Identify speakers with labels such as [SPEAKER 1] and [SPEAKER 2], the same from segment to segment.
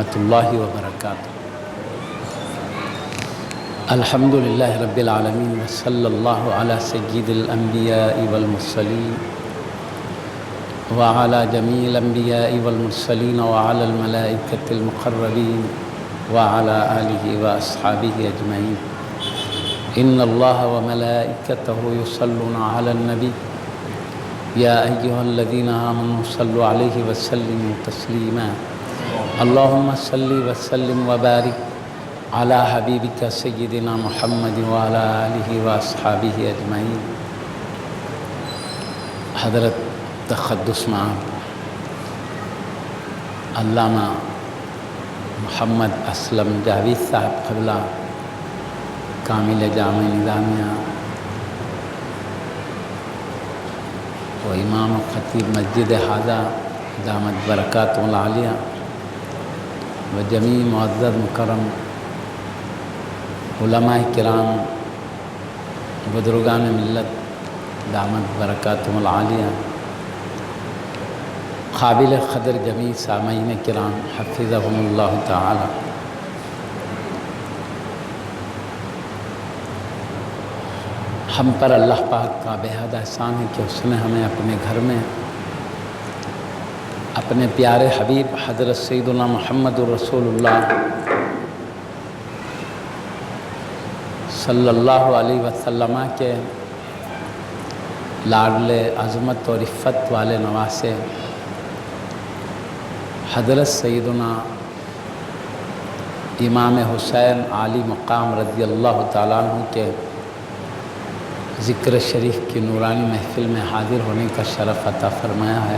[SPEAKER 1] ورحمۃ اللہ وبرکاتہ۔ الحمد للہ رب العالمین وصلی اللہ علی سید الانبیاء والمرسلین وعلی جمیع الانبیاء والمرسلین وعلی الملائکۃ المقربین وعلی آلہ واصحابہ اجمعین۔ ان اللہ وملائکتہ یصلون علی النبی یا ایہا الذین آمنوا صلوا علیہ وسلموا تسلیما۔ اللہم صلی وسلم وبارک علی حبیبک سیدنا محمد وعلی آلہ واصحابہ اجمعین۔ حضرت تقدس معاب علامہ محمد اسلم جاوید صاحب قبلہ کامل جامع نظامیہ و امام و خطیب مسجد حاضہ دامت برکاتہ العالیہ و جمیع معزز مکرم علماء کرام بزرگان ملت دامت برکاتہ العالیہ، قابل قدر جمیع سامعین کرام حفظہم اللہ تعالی۔ ہم پر اللہ پاک کا بہت احسان ہے کہ اس نے ہمیں اپنے گھر میں اپنے پیارے حبیب حضرت سیدنا محمد الرسول اللہ صلی اللہ علیہ وسلم کے لاڈلے عظمت اور عفت والے نواسے حضرت سیدنا امام حسین عالی مقام رضی اللہ تعالیٰ عنہ کے ذکر شریف کی نورانی محفل میں حاضر ہونے کا شرف عطا فرمایا ہے۔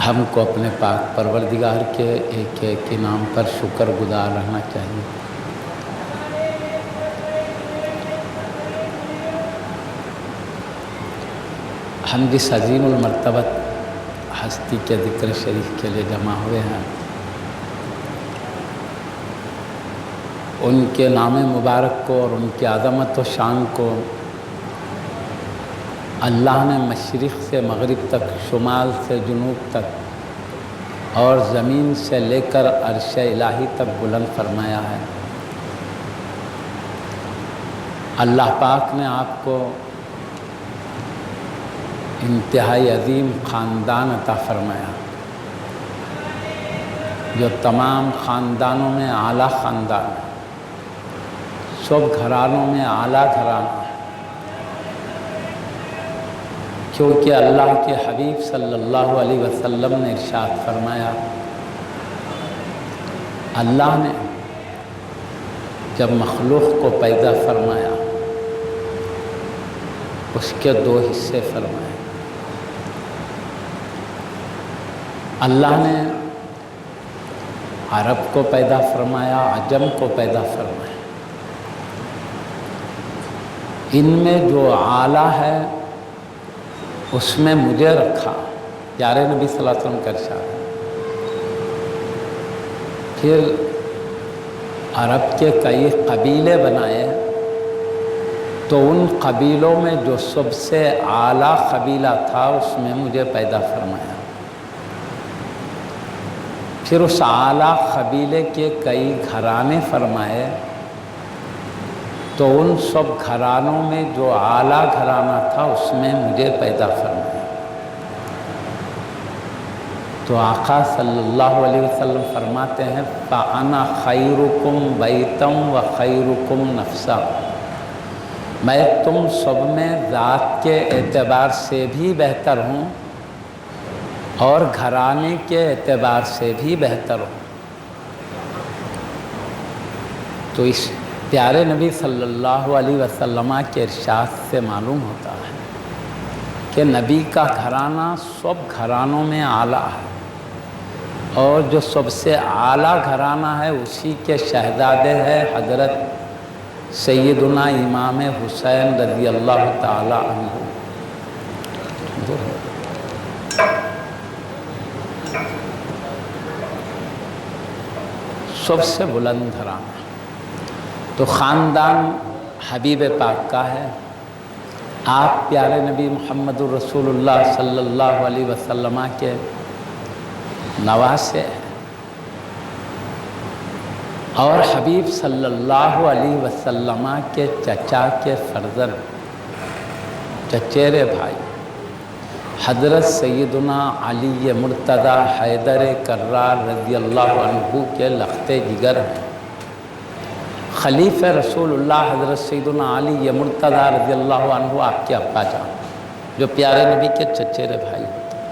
[SPEAKER 1] ہم کو اپنے پاک پروردگار کے ایک ایک انعام پر شکر گزار رہنا چاہیے۔ ہم جس عظیم المرتبت ہستی کے ذکر شریف کے لیے جمع ہوئے ہیں، ان کے نام مبارک کو اور ان کی عظمت و شان کو اللہ نے مشرق سے مغرب تک، شمال سے جنوب تک اور زمین سے لے کر عرش الہی تک بلند فرمایا ہے۔ اللہ پاک نے آپ کو انتہائی عظیم خاندان عطا فرمایا، جو تمام خاندانوں میں اعلیٰ خاندان ہے، سب گھرانوں میں اعلیٰ گھرانہ ہے، کیونکہ اللہ کے حبیب صلی اللہ علیہ وسلم نے ارشاد فرمایا، اللہ نے جب مخلوق کو پیدا فرمایا اس کے دو حصے فرمائے۔ اللہ نے عرب کو پیدا فرمایا، عجم کو پیدا فرمایا۔ ان میں جو اعلیٰ ہے اس میں مجھے رکھا، پیارے نبی صلی اللہ علیہ وسلم کا ارشاد ہے۔ پھر عرب کے کئی قبیلے بنائے، تو ان قبیلوں میں جو سب سے اعلیٰ قبیلہ تھا اس میں مجھے پیدا فرمایا۔ پھر اس اعلیٰ قبیلے کے کئی گھرانے فرمائے، تو ان سب گھرانوں میں جو اعلیٰ گھرانہ تھا اس میں مجھے پیدا فرمایا۔ تو آقا صلی اللہ علیہ وسلم فرماتے ہیں، فَأَنَا خَيْرُكُمْ بَيْتًا وَخَيْرُكُمْ نَفْسًا، میں تم سب میں ذات کے اعتبار سے بھی بہتر ہوں اور گھرانے کے اعتبار سے بھی بہتر ہوں۔ تو اس پیارے نبی صلی اللہ علیہ وسلم کے ارشاد سے معلوم ہوتا ہے کہ نبی کا گھرانہ سب گھرانوں میں اعلیٰ ہے، اور جو سب سے اعلیٰ گھرانہ ہے اسی کے شہزادے ہے حضرت سیدنا امام حسین رضی اللہ تعالی عنہ۔ سب سے بلند گھرانہ، تو خاندان حبیب پاک کا ہے۔ آپ پیارے نبی محمد الرسول اللہ صلی اللہ علیہ وسلم کے نواسے ہیں، اور حبیب صلی اللہ علیہ وسلم کے چچا کے فرزند چچیرے بھائی حضرت سیدنا علی مرتضی حیدر کرار رضی اللہ عنہ کے لخت جگر ہیں۔ خلیفہ رسول اللہ حضرت سیدنا علی مرتضی رضی اللہ عنہ آپ کے ابا جان، جو پیارے نبی کے چچیرے بھائی ہوتے ہیں،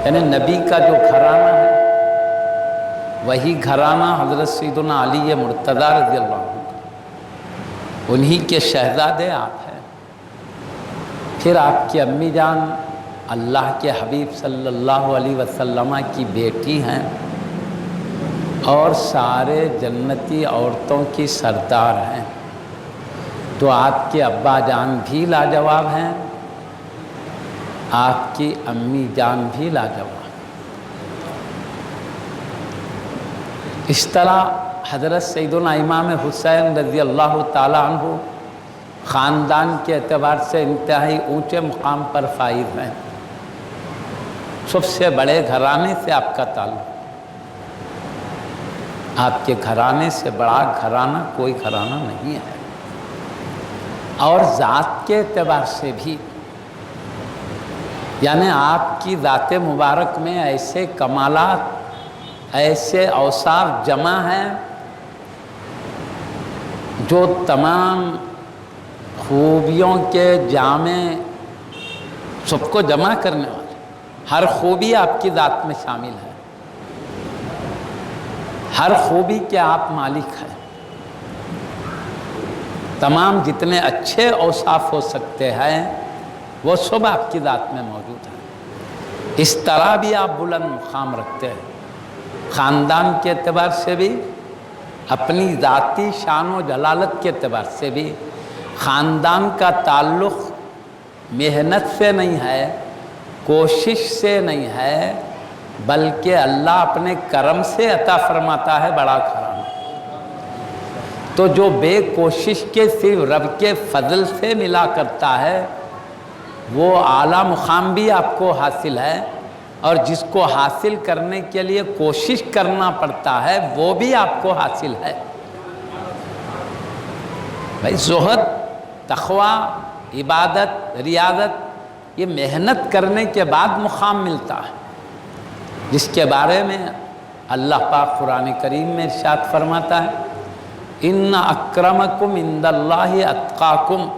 [SPEAKER 1] یعنی نبی کا جو گھرانہ ہے وہی گھرانہ حضرت سیدنا علی مرتضی رضی اللہ عنہ، انہی کے شہزادے آپ ہیں۔ پھر آپ کی امی جان اللہ کے حبیب صلی اللہ علیہ وسلم کی بیٹی ہیں اور سارے جنتی عورتوں کی سردار ہیں، تو آپ کے ابا جان بھی لاجواب ہیں، آپ کی امی جان بھی لاجواب۔ اس طرح حضرت سیدنا امام حسین رضی اللہ تعالیٰ عنہ خاندان کے اعتبار سے انتہائی اونچے مقام پر فائز ہیں۔ سب سے بڑے گھرانے سے آپ کا تعلق، آپ کے گھرانے سے بڑا گھرانہ کوئی گھرانہ نہیں ہے، اور ذات کے اعتبار سے بھی، یعنی آپ کی ذات مبارک میں ایسے کمالات، ایسے اوصاف جمع ہیں جو تمام خوبیوں کے جامع سب کو جمع کرنے والے، ہر خوبی آپ کی ذات میں شامل ہے، ہر خوبی کے آپ مالک ہیں، تمام جتنے اچھے اوصاف ہو سکتے ہیں وہ سب آپ کی ذات میں موجود ہیں۔ اس طرح بھی آپ بلند مقام رکھتے ہیں، خاندان کے اعتبار سے بھی، اپنی ذاتی شان و جلالت کے اعتبار سے بھی۔ خاندان کا تعلق محنت سے نہیں ہے، کوشش سے نہیں ہے، بلکہ اللہ اپنے کرم سے عطا فرماتا ہے بڑا گھرانہ۔ تو جو بے کوشش کے صرف رب کے فضل سے ملا کرتا ہے وہ اعلیٰ مقام بھی آپ کو حاصل ہے، اور جس کو حاصل کرنے کے لیے کوشش کرنا پڑتا ہے وہ بھی آپ کو حاصل ہے۔ بھائی زہد، تقوی، عبادت، ریاضت، یہ محنت کرنے کے بعد مقام ملتا ہے، جس کے بارے میں اللہ پاک قرآن کریم میں ارشاد فرماتا ہے ان اکرمکم عند اللہ اتقاکم،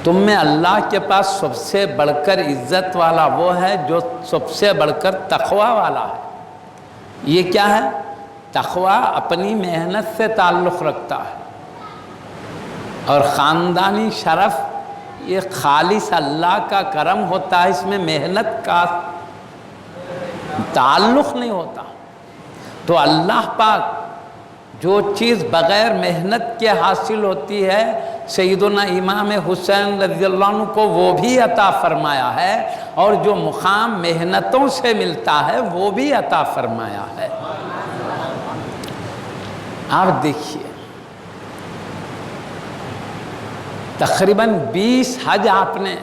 [SPEAKER 1] تم میں اللہ کے پاس سب سے بڑھ کر عزت والا وہ ہے جو سب سے بڑھ کر تقوی والا ہے۔ یہ کیا ہے؟ تقوی اپنی محنت سے تعلق رکھتا ہے، اور خاندانی شرف یہ خالص اللہ کا کرم ہوتا ہے، اس میں محنت کا تعلق نہیں ہوتا۔ تو اللہ پاک جو چیز بغیر محنت کے حاصل ہوتی ہے سیدنا امام حسین رضی اللہ عنہ کو وہ بھی عطا فرمایا ہے، اور جو مقام محنتوں سے ملتا ہے وہ بھی عطا فرمایا ہے۔ آپ دیکھیے تقریباً 20 حج آپ نے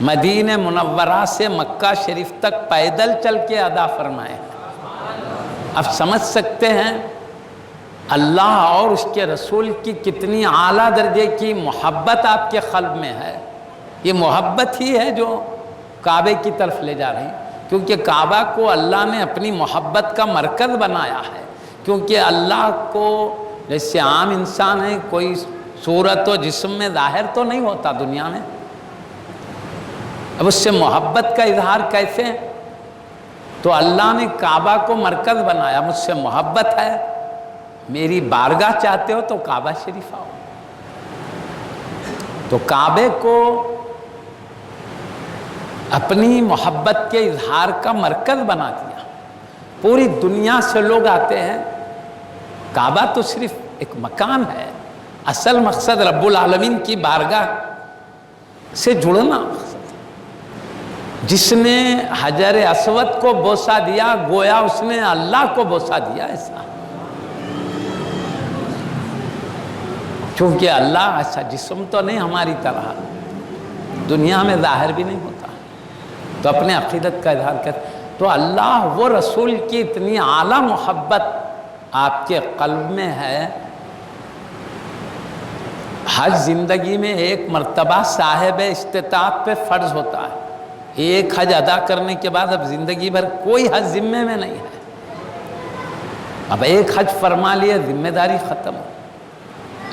[SPEAKER 1] مدینہ منورہ سے مکہ شریف تک پیدل چل کے ادا فرمائے ہیں۔ آپ سمجھ سکتے ہیں اللہ اور اس کے رسول کی کتنی اعلیٰ درجے کی محبت آپ کے قلب میں ہے۔ یہ محبت ہی ہے جو کعبے کی طرف لے جا رہی، کیونکہ کعبہ کو اللہ نے اپنی محبت کا مرکز بنایا ہے، کیونکہ اللہ کو جیسے عام انسان ہے کوئی صورت و جسم میں ظاہر تو نہیں ہوتا دنیا میں، اب اس سے محبت کا اظہار کیسے ہے؟ تو اللہ نے کعبہ کو مرکز بنایا، مجھ سے محبت ہے، میری بارگاہ چاہتے ہو تو کعبہ شریف آؤ۔ تو کعبے کو اپنی محبت کے اظہار کا مرکز بنا دیا، پوری دنیا سے لوگ آتے ہیں۔ کعبہ تو صرف ایک مکان ہے، اصل مقصد رب العالمین کی بارگاہ سے جڑنا مقصد ہے۔ جس نے حجر اسود کو بوسہ دیا گویا اس نے اللہ کو بوسہ دیا، ایسا، چونکہ اللہ ایسا جسم تو نہیں ہماری طرح دنیا میں ظاہر بھی نہیں ہوتا، تو اپنے عقیدت کا اظہار کرتے۔ تو اللہ وہ رسول کی اتنی اعلیٰ محبت آپ کے قلب میں ہے، حج زندگی میں ایک مرتبہ صاحب استطاعت پہ فرض ہوتا ہے، ایک حج ادا کرنے کے بعد اب زندگی بھر کوئی حج ذمے میں نہیں ہے۔ اب ایک حج فرما لیے، ذمہ داری ختم ہو۔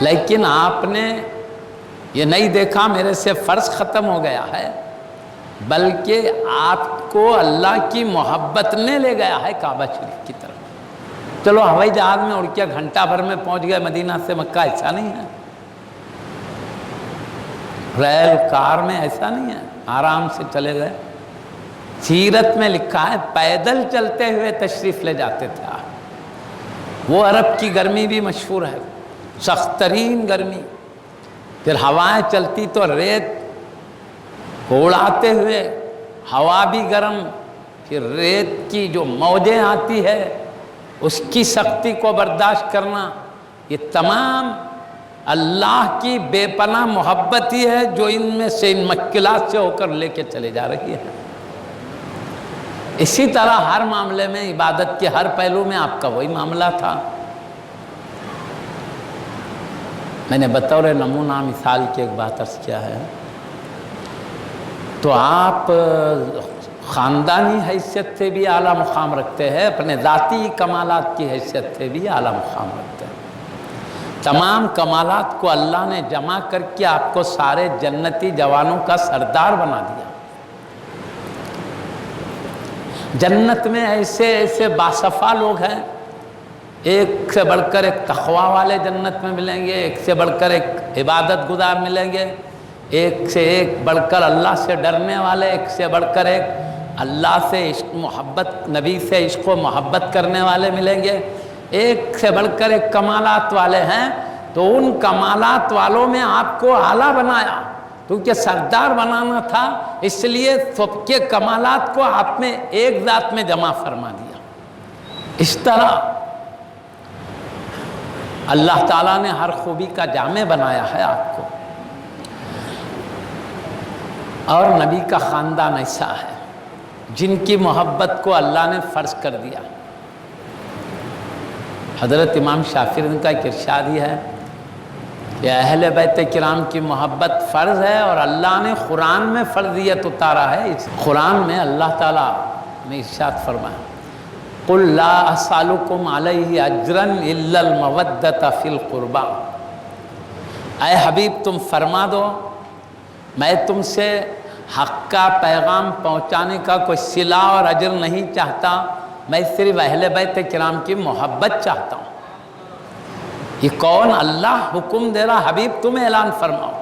[SPEAKER 1] لیکن آپ نے یہ نہیں دیکھا میرے سے فرض ختم ہو گیا ہے، بلکہ آپ کو اللہ کی محبت نے لے گیا ہے کعبہ شریف کی طرف۔ چلو ہوائی جہاز میں اڑ کے گھنٹہ بھر میں پہنچ گئے مدینہ سے مکہ، ایسا نہیں ہے۔ ریل کار میں ایسا نہیں ہے، آرام سے چلے گئے۔ سیرت میں لکھا ہے پیدل چلتے ہوئے تشریف لے جاتے تھے آپ۔ وہ عرب کی گرمی بھی مشہور ہے، سخت ترین گرمی، پھر ہوائیں چلتی تو ریت کو اڑاتے ہوئے، ہوا بھی گرم، پھر ریت کی جو موجیں آتی ہے اس کی سختی کو برداشت کرنا، یہ تمام اللہ کی بے پناہ محبت ہی ہے جو ان میں سے، ان مشکلات سے ہو کر لے کے چلے جا رہی ہے۔ اسی طرح ہر معاملے میں، عبادت کے ہر پہلو میں آپ کا وہی معاملہ تھا۔ میں نے بطور نمونہ مثال کی ایک بات عرض کیا ہے، تو آپ خاندانی حیثیت سے بھی اعلیٰ مقام رکھتے ہیں، اپنے ذاتی کمالات کی حیثیت سے بھی اعلیٰ مقام رکھتے ہیں۔ تمام کمالات کو اللہ نے جمع کر کے آپ کو سارے جنتی جوانوں کا سردار بنا دیا۔ جنت میں ایسے ایسے باصفا لوگ ہیں، ایک سے بڑھ کر ایک تقویٰ والے جنت میں ملیں گے، ایک سے بڑھ کر ایک عبادت گزار ملیں گے، ایک سے ایک بڑھ کر اللہ سے ڈرنے والے، ایک سے بڑھ کر ایک اللہ سے عشق محبت، نبی سے عشق و محبت کرنے والے ملیں گے، ایک سے بڑھ کر ایک کمالات والے ہیں۔ تو ان کمالات والوں میں آپ کو اعلیٰ بنایا، کیونکہ سردار بنانا تھا، اس لیے سب کے کمالات کو آپ نے ایک ذات میں جمع فرما دیا۔ اس طرح اللہ تعالیٰ نے ہر خوبی کا جامع بنایا ہے آپ کو، اور نبی کا خاندان ایسا ہے جن کی محبت کو اللہ نے فرض کر دیا۔ حضرت امام شافعی کا ایک ارشاد ہی ہے کہ اہل بیت کرام کی محبت فرض ہے، اور اللہ نے قرآن میں فرضیت اتارا ہے۔ اس قرآن میں اللہ تعالیٰ نے ارشاد فرمایا قُلْ لَا أَسْأَلُكُمْ عَلَيْهِ أَجْرًا إِلَّا الْمَوَدَّةَ فِي الْقُرْبَى۔ اے حبیب تم فرما دو، میں تم سے حق کا پیغام پہنچانے کا کوئی صلہ اور اجر نہیں چاہتا، میں صرف اہل بیت کرام کی محبت چاہتا ہوں۔ یہ کون؟ اللہ حکم دے رہا، حبیب تم اعلان فرماؤ۔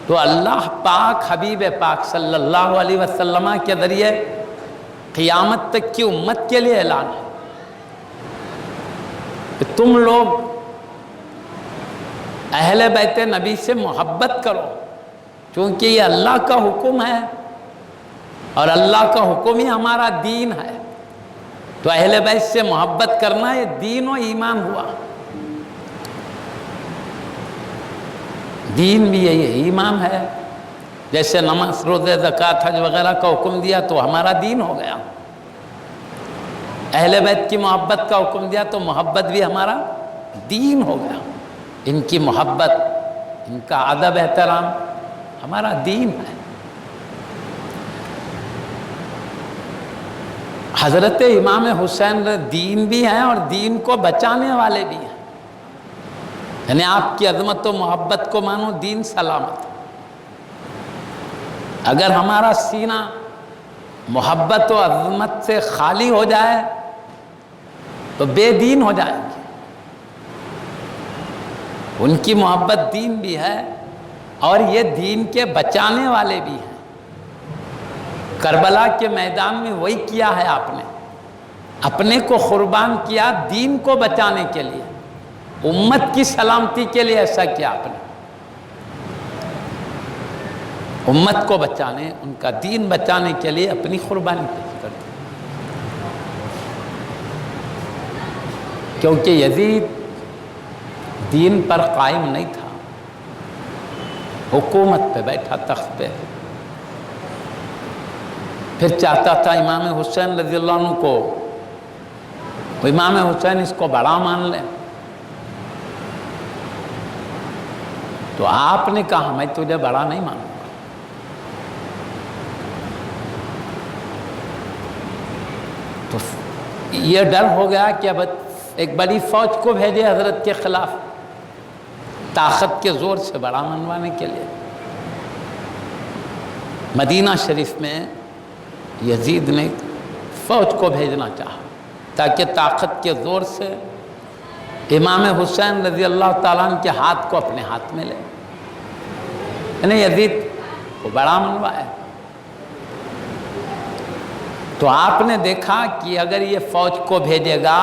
[SPEAKER 1] تو اللہ پاک حبیب پاک صلی اللہ علیہ وسلم کے ذریعے قیامت تک کی امت کے لیے اعلان ہے کہ تم لوگ اہل بیت نبی سے محبت کرو، چونکہ یہ اللہ کا حکم ہے، اور اللہ کا حکم ہی ہمارا دین ہے۔ تو اہل بیت سے محبت کرنا یہ دین و ایمان ہوا۔ دین بھی یہی ہے، ایمان ہے۔ جیسے نماز، روزے، زکوٰۃ، حج وغیرہ کا حکم دیا تو ہمارا دین ہو گیا، اہل بیت کی محبت کا حکم دیا تو محبت بھی ہمارا دین ہو گیا۔ ان کی محبت، ان کا ادب احترام ہمارا دین ہے۔ حضرت امام حسین دین بھی ہیں اور دین کو بچانے والے بھی ہیں، یعنی آپ کی عظمت و محبت کو مانو، دین سلامت۔ اگر ہمارا سینہ محبت و عظمت سے خالی ہو جائے تو بے دین ہو جائیں گے۔ ان کی محبت دین بھی ہے اور یہ دین کے بچانے والے بھی ہیں۔ کربلا کے میدان میں وہی کیا ہے آپ نے، اپنے کو قربان کیا دین کو بچانے کے لیے، امت کی سلامتی کے لیے ایسا کیا آپ نے، امت کو بچانے، ان کا دین بچانے کے لیے اپنی قربانی پیش کر دی۔ کیونکہ یزید دین پر قائم نہیں تھا، حکومت پہ بیٹھا، تخت پہ، پھر چاہتا تھا امام حسین رضی اللہ عنہ کو امام حسین اس کو بڑا مان لیں. تو آپ نے کہا میں تجھے بڑا نہیں مانوں گا. تو یہ ڈر ہو گیا کہ اب ایک بڑی فوج کو بھیجے حضرت کے خلاف طاقت کے زور سے بڑا منوانے کے لیے. مدینہ شریف میں یزید نے فوج کو بھیجنا چاہا تاکہ طاقت کے زور سے امام حسین رضی اللہ تعالیٰ عنہ کے ہاتھ کو اپنے ہاتھ میں لے. یعنی یزید کو بڑا منوائے. تو آپ نے دیکھا کہ اگر یہ فوج کو بھیجے گا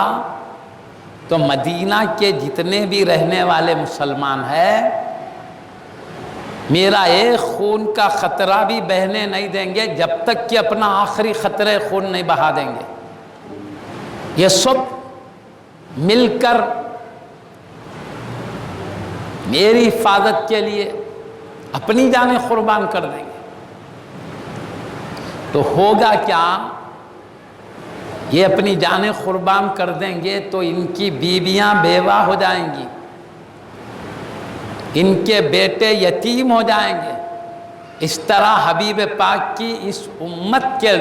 [SPEAKER 1] تو مدینہ کے جتنے بھی رہنے والے مسلمان ہیں میرا ایک خون کا خطرہ بھی بہنے نہیں دیں گے جب تک کہ اپنا آخری خطرے خون نہیں بہا دیں گے. یہ سب مل کر میری حفاظت کے لیے اپنی جانیں قربان کر دیں گے. تو ہوگا کیا؟ یہ اپنی جانیں قربان کر دیں گے تو ان کی بیویاں بیوہ ہو جائیں گی، ان کے بیٹے یتیم ہو جائیں گے. اس طرح حبیب پاک کی اس امت کے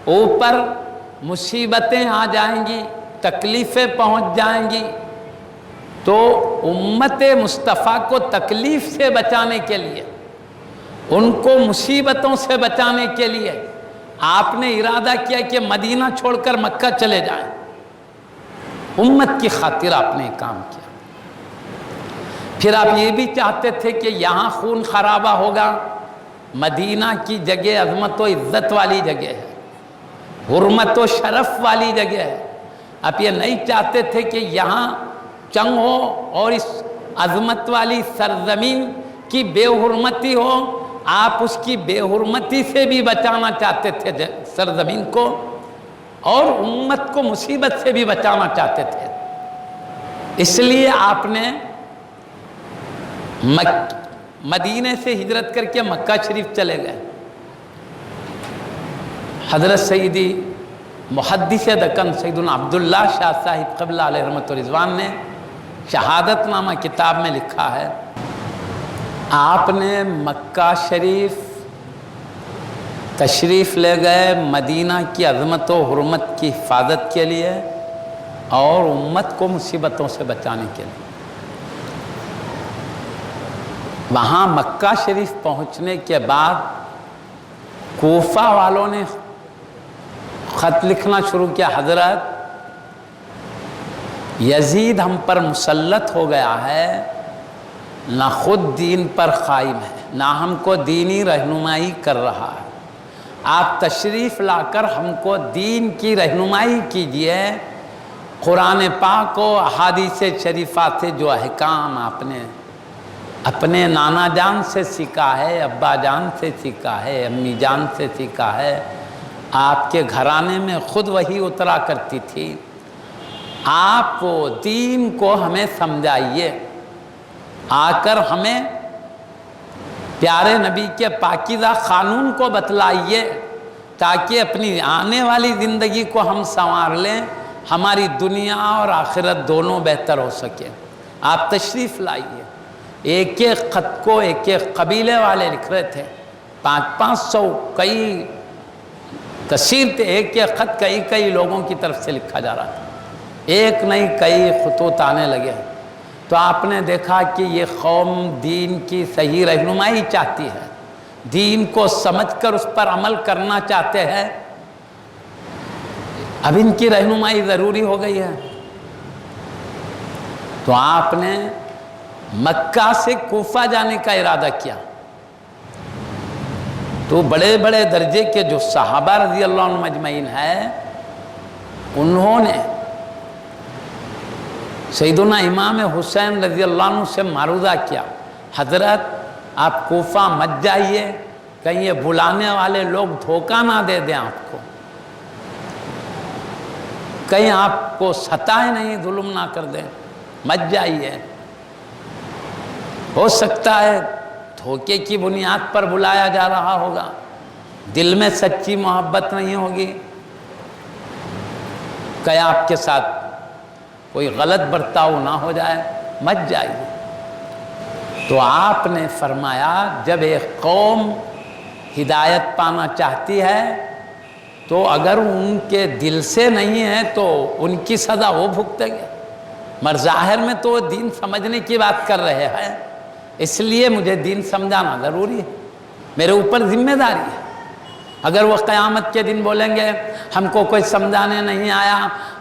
[SPEAKER 1] اوپر مصیبتیں آ جائیں گی، تکلیفیں پہنچ جائیں گی. تو امت مصطفیٰ کو تکلیف سے بچانے کے لیے، ان کو مصیبتوں سے بچانے کے لیے آپ نے ارادہ کیا کہ مدینہ چھوڑ کر مکہ چلے جائیں. امت کی خاطر آپ نے کام کیا. پھر آپ یہ بھی چاہتے تھے کہ یہاں خون خرابہ ہوگا. مدینہ کی جگہ عظمت و عزت والی جگہ ہے، حرمت و شرف والی جگہ ہے. آپ یہ نہیں چاہتے تھے کہ یہاں جنگ ہو اور اس عظمت والی سرزمین کی بے حرمتی ہو. آپ اس کی بے حرمتی سے بھی بچانا چاہتے تھے سرزمین کو، اور امت کو مصیبت سے بھی بچانا چاہتے تھے. اس لیے آپ نے مدینے سے ہجرت کر کے مکہ شریف چلے گئے. حضرت سیدی محدث دکن سیدنا عبداللہ شاہ صاحب قبلہ علیہ رحمت و رضوان نے شہادت نامہ کتاب میں لکھا ہے، آپ نے مکہ شریف تشریف لے گئے مدینہ کی عظمت و حرمت کی حفاظت کے لیے اور امت کو مصیبتوں سے بچانے کے لیے. وہاں مکہ شریف پہنچنے کے بعد کوفہ والوں نے خط لکھنا شروع کیا، حضرت یزید ہم پر مسلط ہو گیا ہے، نہ خود دین پر قائم ہے نہ ہم کو دینی رہنمائی کر رہا ہے. آپ تشریف لا کر ہم کو دین کی رہنمائی کیجئے. قرآن پاک و احادیث شریفہ سے جو احکام آپ نے اپنے نانا جان سے سیکھا ہے، ابا جان سے سیکھا ہے، امی جان سے سیکھا ہے، آپ کے گھرانے میں خود وہی اترا کرتی تھی. آپ وہ دین کو ہمیں سمجھائیے، آ کر ہمیں پیارے نبی کے پاکیزہ قانون کو بتلائیے تاکہ اپنی آنے والی زندگی کو ہم سنوار لیں، ہماری دنیا اور آخرت دونوں بہتر ہو سکے. آپ تشریف لائیے. ایک ایک خط کو ایک ایک قبیلے والے لکھ رہے تھے، 500 کئی کثیر تھے. ایک ایک خط کئی لوگوں کی طرف سے لکھا جا رہا تھا. ایک نہیں کئی خطوط آنے لگے. تو آپ نے دیکھا کہ یہ قوم دین کی صحیح رہنمائی چاہتی ہے، دین کو سمجھ کر اس پر عمل کرنا چاہتے ہیں. اب ان کی رہنمائی ضروری ہو گئی ہے. تو آپ نے مکہ سے کوفہ جانے کا ارادہ کیا. تو بڑے بڑے درجے کے جو صحابہ رضی اللہ عنہم اجمعین ہیں، انہوں نے سیدنا امام حسین رضی اللہ عنہ سے معروضہ کیا، حضرت آپ کوفہ مت جائیے، کہیں یہ بلانے والے لوگ دھوکہ نہ دے دیں آپ کو، کہیں آپ کو ستائے نہیں، ظلم نہ کر دیں، مت جائیے. ہو سکتا ہے دھوکے کی بنیاد پر بلایا جا رہا ہوگا، دل میں سچی محبت نہیں ہوگی. کہ آپ کے ساتھ کوئی غلط برتاؤ نہ ہو جائے، مت جائیے۔ تو آپ نے فرمایا جب ایک قوم ہدایت پانا چاہتی ہے تو اگر ان کے دل سے نہیں ہے تو ان کی سزا وہ بھگتیں گے، مگر ظاہر میں تو وہ دین سمجھنے کی بات کر رہے ہیں، اس لیے مجھے دین سمجھانا ضروری ہے، میرے اوپر ذمہ داری ہے۔ اگر وہ قیامت کے دن بولیں گے ہم کو کوئی سمجھانے نہیں آیا،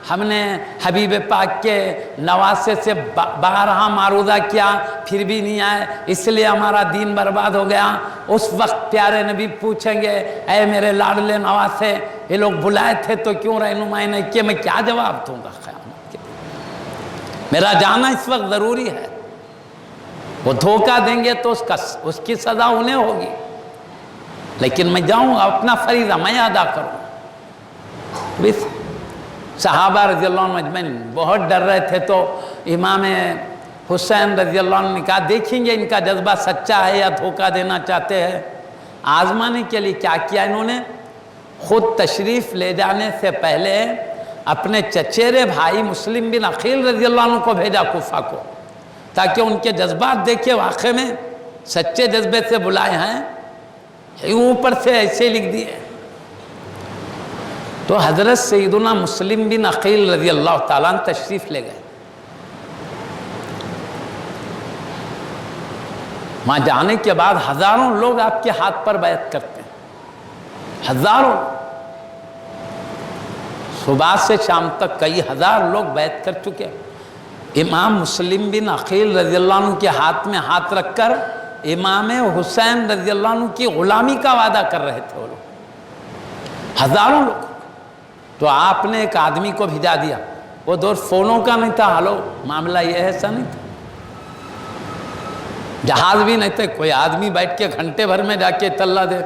[SPEAKER 1] ہم نے حبیب پاک کے نواسے سے بارہا معروضہ کیا پھر بھی نہیں آئے، اس لیے ہمارا دین برباد ہو گیا، اس وقت پیارے نبی پوچھیں گے اے میرے لاڈلے نواسے یہ لوگ بلائے تھے تو کیوں رہنمائی نہیں کیا، میں کیا جواب دوں گا قیامت کے دن؟ میرا جانا اس وقت ضروری ہے۔ وہ دھوکہ دیں گے تو اس کی سزا انہیں ہوگی، لیکن میں جاؤں گا، اپنا فریضہ میں ادا کروں۔ بس صحابہ رضی اللہ عنہ اجمعین بہت ڈر رہے تھے، تو امام حسین رضی اللہ عنہ نے کہا دیکھیں گے ان کا جذبہ سچا ہے یا دھوکہ دینا چاہتے ہیں۔ آزمانے کے لیے کیا کیا انہوں نے؟ خود تشریف لے جانے سے پہلے اپنے چچیرے بھائی مسلم بن عقیل رضی اللہ عنہ کو بھیجا کوفہ کو، تاکہ ان کے جذبات دیکھے واقع میں سچے جذبے سے بلائے ہیں، اوپر سے ایسے لکھ دیے۔ تو حضرت سیدنا مسلم بن عقیل رضی اللہ تعالیٰ عنہ تشریف لے گئے۔ وہاں جانے کے بعد ہزاروں لوگ آپ کے ہاتھ پر بیعت کرتے ہیں، ہزاروں، صبح سے شام تک کئی ہزار لوگ بیعت کر چکے۔ امام مسلم بن عقیل رضی اللہ عنہ کے ہاتھ میں ہاتھ رکھ کر امام حسین رضی اللہ عنہ کی غلامی کا وعدہ کر رہے تھے وہ لوگ، ہزاروں لوگ۔ تو آپ نے ایک آدمی کو بھیجا دیا، وہ دور فونوں کا نہیں تھا، ہلو معاملہ یہ ہے، ایسا نہیں تھا، جہاز بھی نہیں تھے، کوئی آدمی بیٹھ کے گھنٹے بھر میں جا کے اطلاع دے۔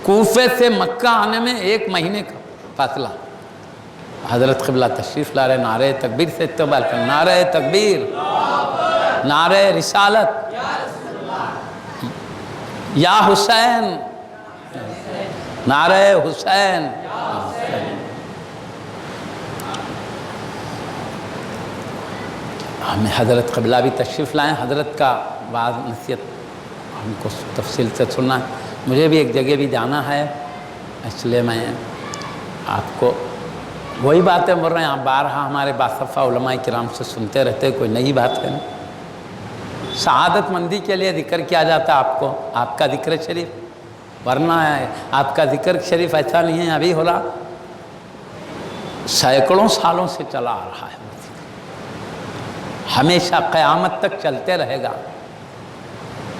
[SPEAKER 1] کوفے سے مکہ آنے میں 1 مہینے کا فاصلہ۔ حضرت قبلہ تشریف لا رہے، نعرہ تکبیر سے استقبال کر، نعرہ تکبیر، نعرہ رسالت، یا حسین، نعرہ حسین۔ ہمیں حضرت قبلہ بھی تشریف لائیں، حضرت کا بعض نصیحت ہم کو تفصیل سے سننا ہے، مجھے بھی ایک جگہ بھی جانا ہے، اس لیے میں آپ کو وہی باتیں بول رہے ہیں، آپ بارہا ہمارے باصفہ علماء کرام سے سنتے رہتے، کوئی نئی بات ہے نا۔ سعادت مندی کے لیے ذکر کیا جاتا ہے آپ کو، آپ کا ذکر شریف، ورنہ آپ کا ذکر شریف ایسا نہیں ہے ابھی ہو رہا، سینکڑوں سالوں سے چلا آ رہا ہے، ہمیشہ قیامت تک چلتے رہے گا۔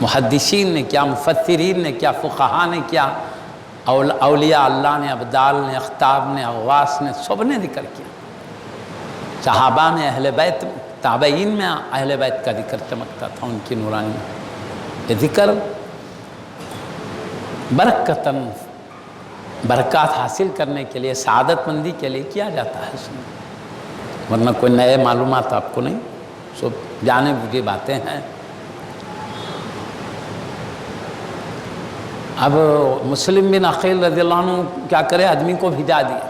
[SPEAKER 1] محدثین نے کیا، مفسرین نے کیا، فقہا نے کیا، اولیاء اللہ نے، ابدال نے، اختاب نے، اغواس نے، سب نے ذکر کیا۔ صحابہ میں، اہل بیت، تابعین میں اہل بیت کا ذکر چمکتا تھا، ان کی نورانی۔ یہ ذکر برکتاً برکات حاصل کرنے کے لیے، سعادت مندی کے لیے کیا جاتا ہے اس میں، ورنہ کوئی نئے معلومات آپ کو نہیں، سب جانے بوجھے باتیں ہیں۔ اب مسلم بن عقیل رضی اللہ عنہ کیا کرے، آدمی کو بھیجا دیا،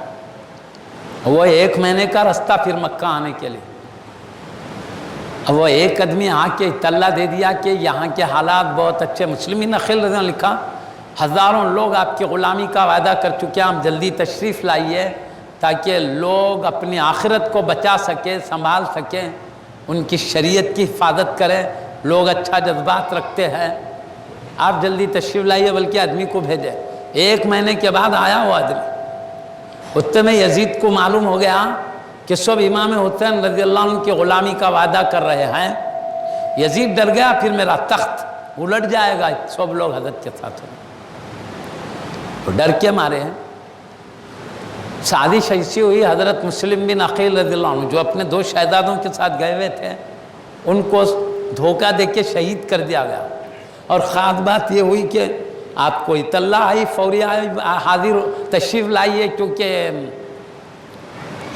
[SPEAKER 1] وہ 1 مہینے کا رستہ پھر مکہ آنے کے لیے۔ اب وہ ایک آدمی آ کے اطلاع دے دیا کہ یہاں کے حالات بہت اچھے، مسلم بن عقیل رضی اللہ عنہ نے لکھا ہزاروں لوگ آپ کی غلامی کا وعدہ کر چکے ہیں، آپ جلدی تشریف لائیے تاکہ لوگ اپنی آخرت کو بچا سکیں، سنبھال سکیں، ان کی شریعت کی حفاظت کریں، لوگ اچھا جذبات رکھتے ہیں، آپ جلدی تشریف لائیے، بلکہ آدمی کو بھیجے۔ 1 مہینے کے بعد آیا وہ آدمی، اتنے میں یزید کو معلوم ہو گیا کہ سب امام حسین رضی اللہ عنہ کی غلامی کا وعدہ کر رہے ہیں۔ یزید ڈر گیا، پھر میرا تخت الٹ جائے گا، سب لوگ حضرت کے ساتھ ہیں، تو ڈر کے مارے ہیں۔ سازش ایسی ہوئی، حضرت مسلم بن عقیل رضی اللہ عنہ جو اپنے 2 شہزادوں کے ساتھ گئے ہوئے تھے، ان کو دھوکہ دے کے شہید کر دیا گیا، اور خاص بات یہ ہوئی کہ آپ کو اطلاع آئی، فوری آئی، حاضر تشریف لائیے، کیونکہ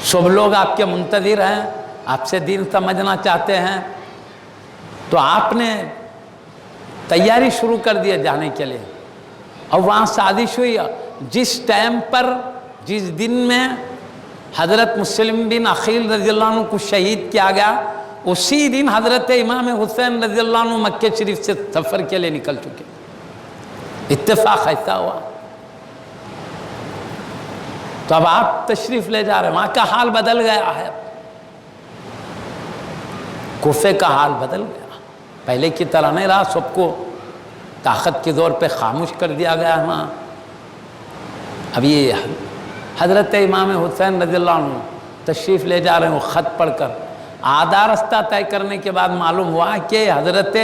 [SPEAKER 1] سب لوگ آپ کے منتظر ہیں، آپ سے دین سمجھنا چاہتے ہیں، تو آپ نے تیاری شروع کر دی جانے کے لیے۔ اور وہاں سازش ہوئی، جس ٹائم پر، جس دن میں حضرت مسلم بن عقیل رضی اللہ عنہ کو شہید کیا گیا، اسی دن حضرت امام حسین رضی اللہ عنہ مکہ شریف سے سفر کے لیے نکل چکے. اتفاق ایسا ہوا. تو اب آپ تشریف لے جا رہے ہیں، وہاں کا حال بدل گیا ہے، کوفے کا حال بدل گیا، پہلے کی طرح نہیں رہا. سب کو طاقت کے زور پہ خاموش کر دیا گیا ہے وہاں. اب یہ حضرت امام حسین رضی اللہ عنہ تشریف لے جا رہے ہیں، وہ خط پڑھ کر آدھا رستہ طے کرنے کے بعد معلوم ہوا کہ حضرت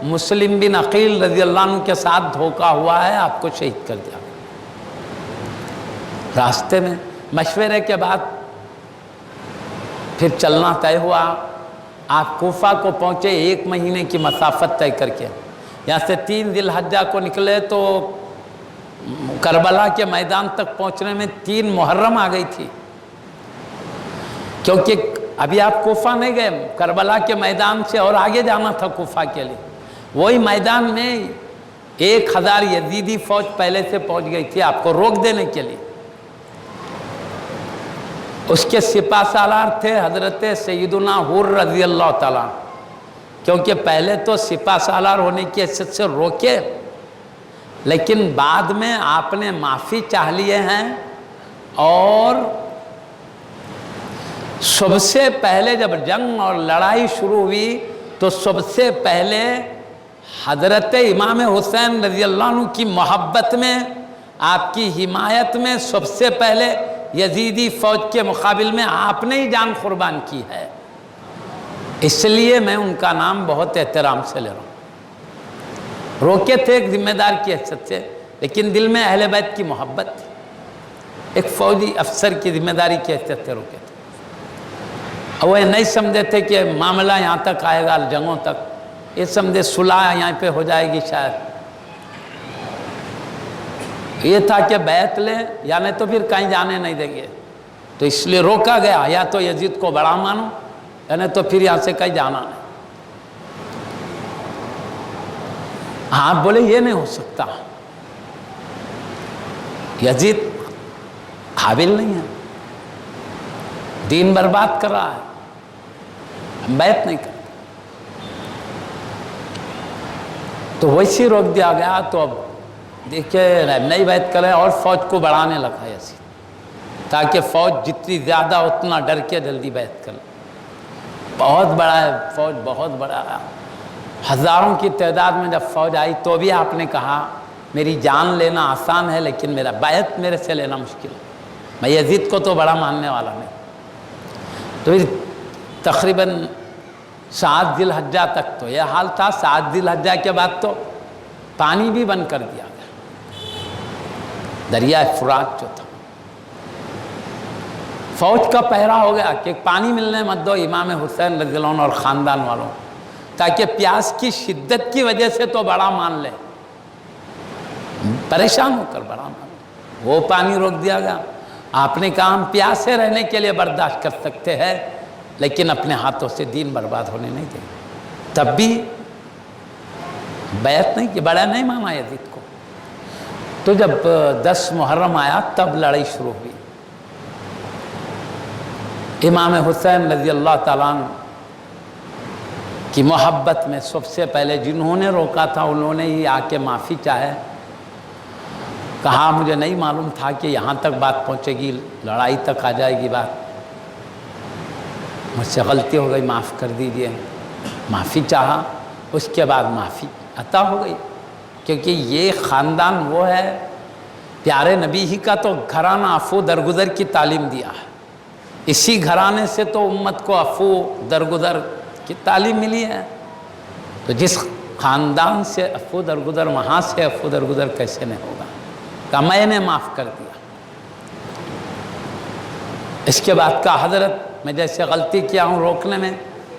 [SPEAKER 1] مسلم بن عقیل رضی اللہ عنہ کے ساتھ دھوکہ ہوا ہے، آپ کو شہید کر دیا. راستے میں مشورے کے بعد پھر چلنا طے ہوا. آپ کوفہ کو پہنچے 1 مہینے کی مسافت طے کر کے. یہاں سے 3 ذی الحجہ کو نکلے تو کربلا کے میدان تک پہنچنے میں 3 محرم آ گئی تھی، کیونکہ ابھی آپ کوفہ نہیں گئے، کربلا کے میدان سے اور آگے جانا تھا کوفہ کے لیے. وہی میدان میں 1000 یزیدی فوج پہلے سے پہنچ گئی تھی آپ کو روک دینے کے لیے. اس کے سپہ سالار تھے حضرت سیدنا حر رضی اللہ تعالیٰ، کیونکہ پہلے تو سپہ سالار ہونے کی حیثیت سے روکے، لیکن بعد میں آپ نے معافی چاہ لیے ہیں. اور سب سے پہلے جب جنگ اور لڑائی شروع ہوئی تو سب سے پہلے حضرت امام حسین رضی اللہ عنہ کی محبت میں، آپ کی حمایت میں سب سے پہلے یزیدی فوج کے مقابل میں آپ نے ہی جان قربان کی ہے. اس لیے میں ان کا نام بہت احترام سے لے رہا ہوں. روکے تھے ایک ذمہ دار کی حیثیت سے، لیکن دل میں اہل بیت کی محبت تھی. ایک فوجی افسر کی ذمہ داری کی حیثیت سے روکے تھے. اور وہ نہیں سمجھے تھے کہ معاملہ یہاں تک آئے گا، جنگوں تک. یہ سمجھے صلح یہاں پہ ہو جائے گی شاید. یہ تھا کہ بیعت لیں یا نہیں تو پھر کہیں جانے نہیں دیں گے. تو اس لیے روکا گیا، یا تو یزید کو بڑا مانو یا نہیں تو پھر یہاں سے کہیں جانا نہیں. آپ بولے یہ نہیں ہو سکتا، یزید قابل نہیں ہے، دین برباد کر رہا ہے، ہم بیعت نہیں کرتے. تو ویسے روک دیا گیا. تو اب دیکھیں نہیں بیعت کرے اور فوج کو بڑھانے لگا یزید، تاکہ فوج جتنی زیادہ اتنا ڈر کے جلدی بیعت کر لے. بہت بڑا ہے فوج، بہت بڑا ہے. ہزاروں کی تعداد میں جب فوج آئی تو بھی آپ نے کہا میری جان لینا آسان ہے لیکن میرا بیعت میرے سے لینا مشکل ہے، میں یزید کو تو بڑا ماننے والا نہیں. تو پھر تقریباً 7 ذی الحجہ تک تو یہ حال تھا. 7 ذی الحجہ کے بعد تو پانی بھی بند کر دیا گیا، دریائے فرات جو تھا. فوج کا پہرا ہو گیا کہ پانی ملنے مت دو امام حسین رضی اللہ عنہ اور خاندان والوں، تاکہ پیاس کی شدت کی وجہ سے تو بڑا مان لے، پریشان ہو کر بڑا مان لے. وہ پانی روک دیا گیا. آپ نے کہا ہم پیاسے رہنے کے لیے برداشت کر سکتے ہیں لیکن اپنے ہاتھوں سے دین برباد ہونے نہیں دیں. تب بھی بیعت نہیں کہ بڑا نہیں مانا یزید کو. تو جب 10 محرم آیا تب لڑائی شروع ہوئی. امام حسین رضی اللہ تعالیٰ عنہ کی محبت میں سب سے پہلے جنہوں نے روکا تھا انہوں نے ہی آ کے معافی چاہے. کہا مجھے نہیں معلوم تھا کہ یہاں تک بات پہنچے گی، لڑائی تک آ جائے گی بات، مجھ سے غلطی ہو گئی، معاف کر دیجئے. معافی چاہا، اس کے بعد معافی عطا ہو گئی. کیونکہ یہ خاندان وہ ہے، پیارے نبی ہی کا تو گھرانہ عفو درگزر کی تعلیم دیا ہے. اسی گھرانے سے تو امت کو عفو درگزر کی تعلیم ملی ہے. تو جس خاندان سے عفو درگزر، وہاں سے عفو درگزر کیسے نہیں ہوگا؟ کہ میں نے معاف کر دیا. اس کے بعد کا حضرت میں جیسے غلطی کیا ہوں روکنے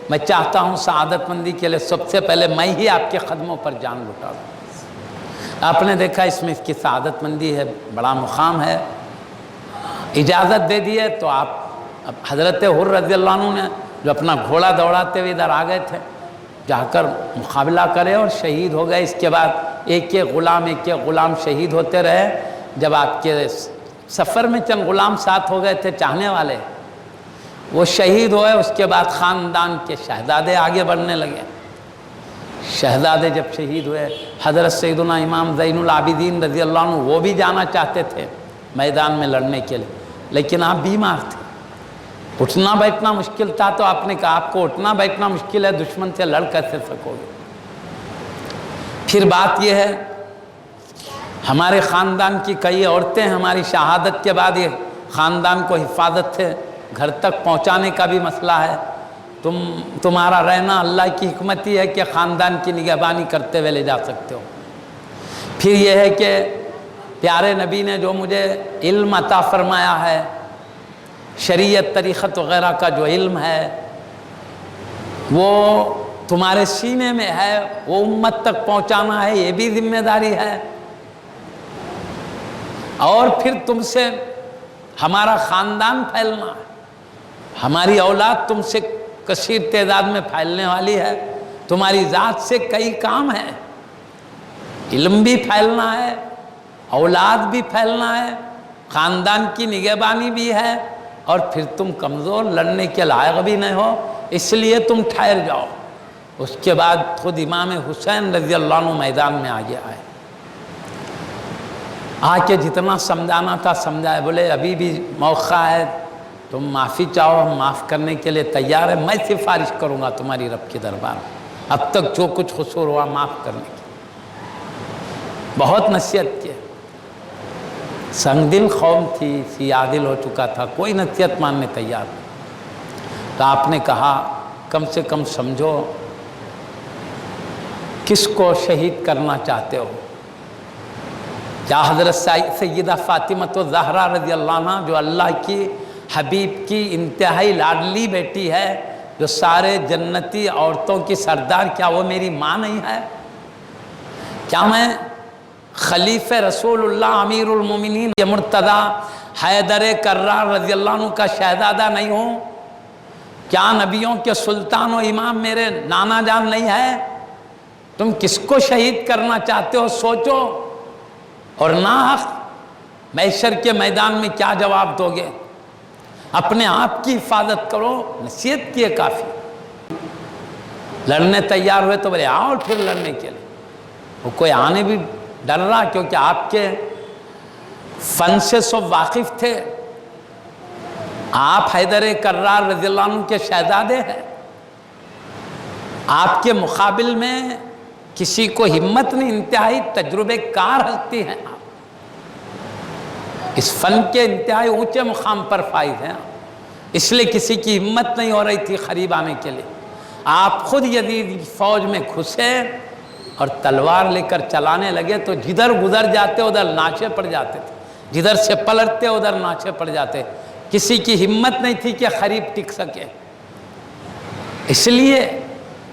[SPEAKER 1] میں چاہتا ہوں سعادت مندی کے لیے سب سے پہلے میں ہی آپ کے قدموں پر جان لٹا دوں. آپ نے دیکھا اس میں اس کی سعادت مندی ہے، بڑا مقام ہے. اجازت دے دیے تو آپ اب حضرت حر رضی اللہ عنہ نے جو اپنا گھوڑا دوڑاتے ہوئے ادھر آ گئے تھے، جا کر مقابلہ کرے اور شہید ہو گئے. اس کے بعد ایک ایک غلام شہید ہوتے رہے. جب آپ کے سفر میں چند غلام ساتھ ہو گئے تھے چاہنے والے، وہ شہید ہوئے، اس کے بعد خاندان کے شہزادے آگے بڑھنے لگے۔ شہزادے جب شہید ہوئے، حضرت سیدنا امام زین العابدین رضی اللہ عنہ وہ بھی جانا چاہتے تھے میدان میں لڑنے کے لیے، لیکن آپ بیمار تھے، اٹھنا بیٹھنا مشکل تھا، تو آپ نے کہا آپ کو اٹھنا بیٹھنا مشکل ہے، دشمن سے لڑ کیسے سکو گے؟ پھر بات یہ ہے، ہمارے خاندان کی کئی عورتیں ہماری شہادت کے بعد یہ خاندان کو حفاظت سے گھر تک پہنچانے کا بھی مسئلہ ہے، تمہارا رہنا اللہ کی حکمت ہی ہے کہ خاندان کی نگہبانی کرتے ہوئے لے جا سکتے ہو۔ پھر یہ ہے کہ پیارے نبی نے جو مجھے علم عطا فرمایا ہے، شریعت طریقت وغیرہ کا جو علم ہے وہ تمہارے سینے میں ہے، وہ امت تک پہنچانا ہے، یہ بھی ذمہ داری ہے۔ اور پھر تم سے ہمارا خاندان پھیلنا ہے، ہماری اولاد تم سے کثیر تعداد میں پھیلنے والی ہے، تمہاری ذات سے کئی کام ہیں، علم بھی پھیلنا ہے، اولاد بھی پھیلنا ہے، خاندان کی نگہبانی بھی ہے، اور پھر تم کمزور لڑنے کے لائق بھی نہیں ہو، اس لیے تم ٹھہر جاؤ۔ اس کے بعد خود امام حسین رضی اللہ عنہ میدان میں آگے آئے، آ کے جتنا سمجھانا تھا سمجھائے، بولے ابھی بھی موقع ہے، تم معافی چاہو، ہم معاف کرنے کے لیے تیار ہے، میں سفارش کروں گا تمہاری رب کے دربار میں، اب تک جو کچھ قصور ہوا معاف کرنے کی۔ بہت نصیحت کی، سنگ دل قوم تھی، سیاہ دل ہو چکا تھا، کوئی نصیحت ماننے تیار نہیں۔ تو آپ نے کہا کم سے کم سمجھو کس کو شہید کرنا چاہتے ہو؟ کیا حضرت سیدہ فاطمہ الزہرا رضی اللہ عنہ جو اللہ کی حبیب کی انتہائی لاڈلی بیٹی ہے، جو سارے جنتی عورتوں کی سردار، کیا وہ میری ماں نہیں ہے؟ کیا میں خلیفہ رسول اللہ امیر المومنین یہ مرتضیٰ حیدر کرار رضی اللہ عنہ کا شہزادہ نہیں ہوں؟ کیا نبیوں کے سلطان و امام میرے نانا جان نہیں ہے؟ تم کس کو شہید کرنا چاہتے ہو سوچو، اور ناحق محشر کے میدان میں کیا جواب دو گے؟ اپنے آپ کی حفاظت کرو، نصیحت کی ہے کافی۔ لڑنے تیار ہوئے تو بولے آؤ پھر لڑنے کے لیے، وہ کوئی آنے بھی ڈر رہا، کیونکہ آپ کے فن سے سب واقف تھے، آپ حیدر کرار رضی اللہ عنہ کے شہزادے ہیں، آپ کے مقابل میں کسی کو ہمت نہیں، انتہائی تجربے کار ہستی ہیں آپ، اس فن کے انتہائی اونچے مقام پر فائز ہیں، اس لیے کسی کی ہمت نہیں ہو رہی تھی قریب آنے کے لیے۔ آپ خود یزید فوج میں گھسے اور تلوار لے کر چلانے لگے تو جدھر گزر جاتے ادھر ناچے پڑ جاتے تھے، جدھر سے پلٹتے ادھر ناچے پڑ جاتے، کسی کی ہمت نہیں تھی کہ قریب ٹک سکے۔ اس لیے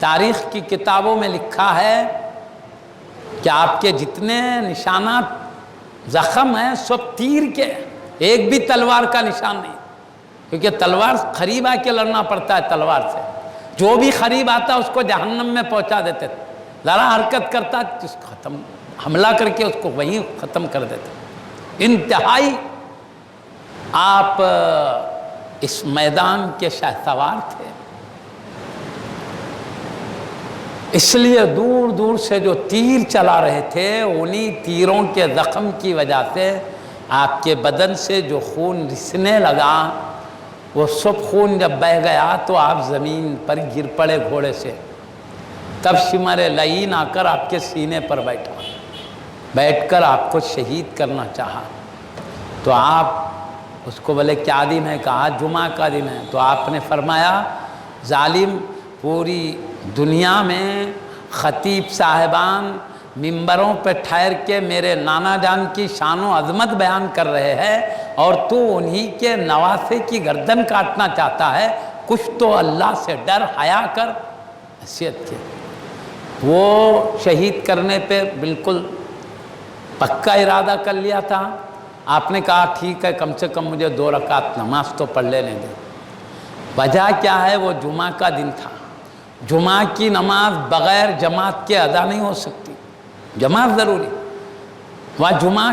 [SPEAKER 1] تاریخ کی کتابوں میں لکھا ہے کہ آپ کے جتنے نشانات زخم ہیں سب تیر کے، ایک بھی تلوار کا نشان نہیں، کیونکہ تلوار قریب آ کے لڑنا پڑتا ہے، تلوار سے جو بھی قریب آتا اس کو جہنم میں پہنچا دیتے تھے، ذرا حرکت کرتا اس کو ختم، حملہ کر کے اس کو وہیں ختم کر دیتے۔ انتہائی آپ اس میدان کے شہسوار تھے، اس لیے دور دور سے جو تیر چلا رہے تھے انہی تیروں کے زخم کی وجہ سے آپ کے بدن سے جو خون رسنے لگا، وہ سب خون جب بہہ گیا تو آپ زمین پر گر پڑے گھوڑے سے، تب شمر لعین آ کر آپ کے سینے پر بیٹھا، بیٹھ کر آپ کو شہید کرنا چاہا۔ تو آپ اس کو بولے کیا دن ہے؟ کہا جمعہ کا دن ہے۔ تو آپ نے فرمایا ظالم، پوری دنیا میں خطیب صاحبان ممبروں پہ ٹھہر کے میرے نانا جان کی شان و عظمت بیان کر رہے ہیں، اور تو انہی کے نواسے کی گردن کاٹنا چاہتا ہے، کچھ تو اللہ سے ڈر، حیا کر۔ نصیحت کی، وہ شہید کرنے پہ بالکل پکا ارادہ کر لیا تھا۔ آپ نے کہا ٹھیک ہے، کم سے کم مجھے 2 رکعت نماز تو پڑھ لینے دیں۔ وجہ کیا ہے؟ وہ جمعہ کا دن تھا، جمعہ کی نماز بغیر جماعت کے ادا نہیں ہو سکتی، جماعت ضروری۔ وہاں جمعہ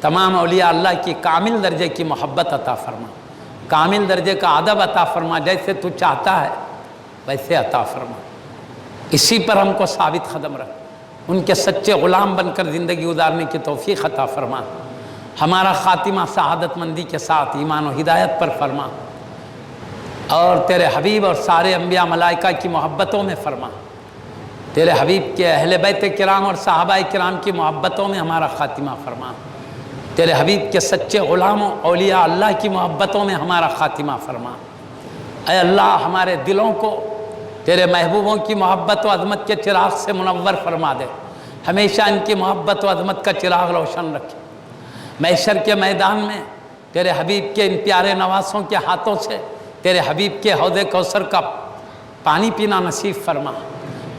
[SPEAKER 1] تمام اولیاء اللہ کی کامل درجے کی محبت عطا فرما، کامل درجے کا ادب عطا فرما، جیسے تو چاہتا ہے ویسے عطا فرما، اسی پر ہم کو ثابت قدم رکھ، ان کے سچے غلام بن کر زندگی گزارنے کی توفیق عطا فرما، ہمارا خاتمہ سعادت مندی کے ساتھ ایمان و ہدایت پر فرما، اور تیرے حبیب اور سارے انبیاء ملائکہ کی محبتوں میں فرما، تیرے حبیب کے اہل بیت کرام اور صحابہ کرام کی محبتوں میں ہمارا خاتمہ فرما، تیرے حبیب کے سچے غلاموں اولیاء اللہ کی محبتوں میں ہمارا خاتمہ فرما۔ اے اللہ ہمارے دلوں کو تیرے محبوبوں کی محبت و عظمت کے چراغ سے منور فرما دے، ہمیشہ ان کی محبت و عظمت کا چراغ روشن رکھے، محشر کے میدان میں تیرے حبیب کے ان پیارے نواسوں کے ہاتھوں سے تیرے حبیب کے حوض کوثر کا پانی پینا نصیب فرما۔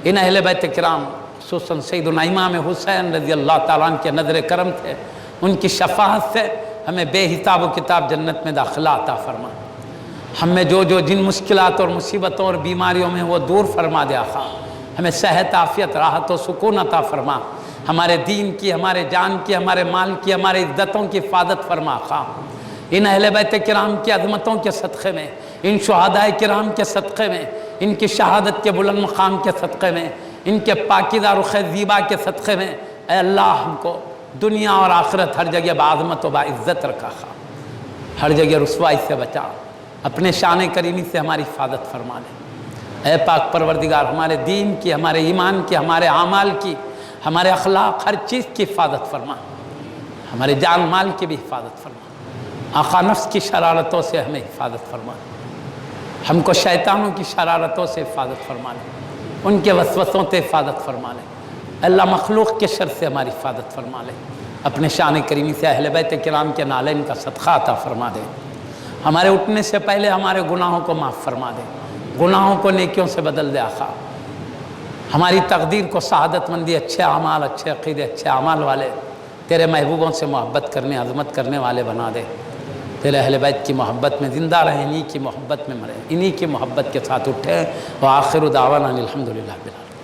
[SPEAKER 1] ان اہل بیت کرام خصوصاً سیدنا امام حسین رضی اللہ تعالیٰ عنہ کے نظر کرم تھے، ان کی شفاعت سے ہمیں بے حساب و کتاب جنت میں داخلہ عطا فرما، ہم میں جو جن مشکلات اور مصیبتوں اور بیماریوں میں وہ دور فرما دے آقا، ہمیں صحت عافیت راحت و سکون عطا فرما، ہمارے دین کی، ہمارے جان کی، ہمارے مال کی، ہمارے عزتوں کی حفاظت فرما آقا۔ ان اہل بیت کرام کی عظمتوں کے صدقے میں، ان شہداء کرام کے صدقے میں، ان کی شہادت کے بلند مقام کے صدقے میں، ان کے پاکیزہ رخ زیبا کے صدقے میں، اے اللہ ہم کو دنیا اور آخرت ہر جگہ بعظمت و باعزت رکھا، ہر جگہ رسوائی سے بچا، اپنے شان کریمی سے ہماری حفاظت فرما لے۔ اے پاک پروردگار ہمارے دین کی، ہمارے ایمان کی، ہمارے اعمال کی، ہمارے اخلاق، ہر چیز کی حفاظت فرما، ہمارے جان مال کی بھی حفاظت فرما، آقا نفس کی شرارتوں سے ہمیں حفاظت فرما، ہم کو شیطانوں کی شرارتوں سے حفاظت فرما لے، ان کے وسوسوں سے حفاظت فرما لے، اللہ مخلوق کے شر سے ہماری حفاظت فرما لے، اپنے شان کریمی سے اہل بیت کرام کے نالین کا صدقہ عطا فرما دے، ہمارے اٹھنے سے پہلے ہمارے گناہوں کو معاف فرما دے، گناہوں کو نیکیوں سے بدل دے آقا، ہماری تقدیر کو سعادت مندی، اچھے اعمال، اچھے عقیدے، اچھے اعمال والے، تیرے محبوبوں سے محبت کرنے، عظمت کرنے والے بنا دے، تیرے اہل بیت کی محبت میں زندہ رہیں، انہی کی محبت میں مریں، انہی کی محبت کے ساتھ اٹھیں، وآخر دعوانا الحمدللہ رب العالمین۔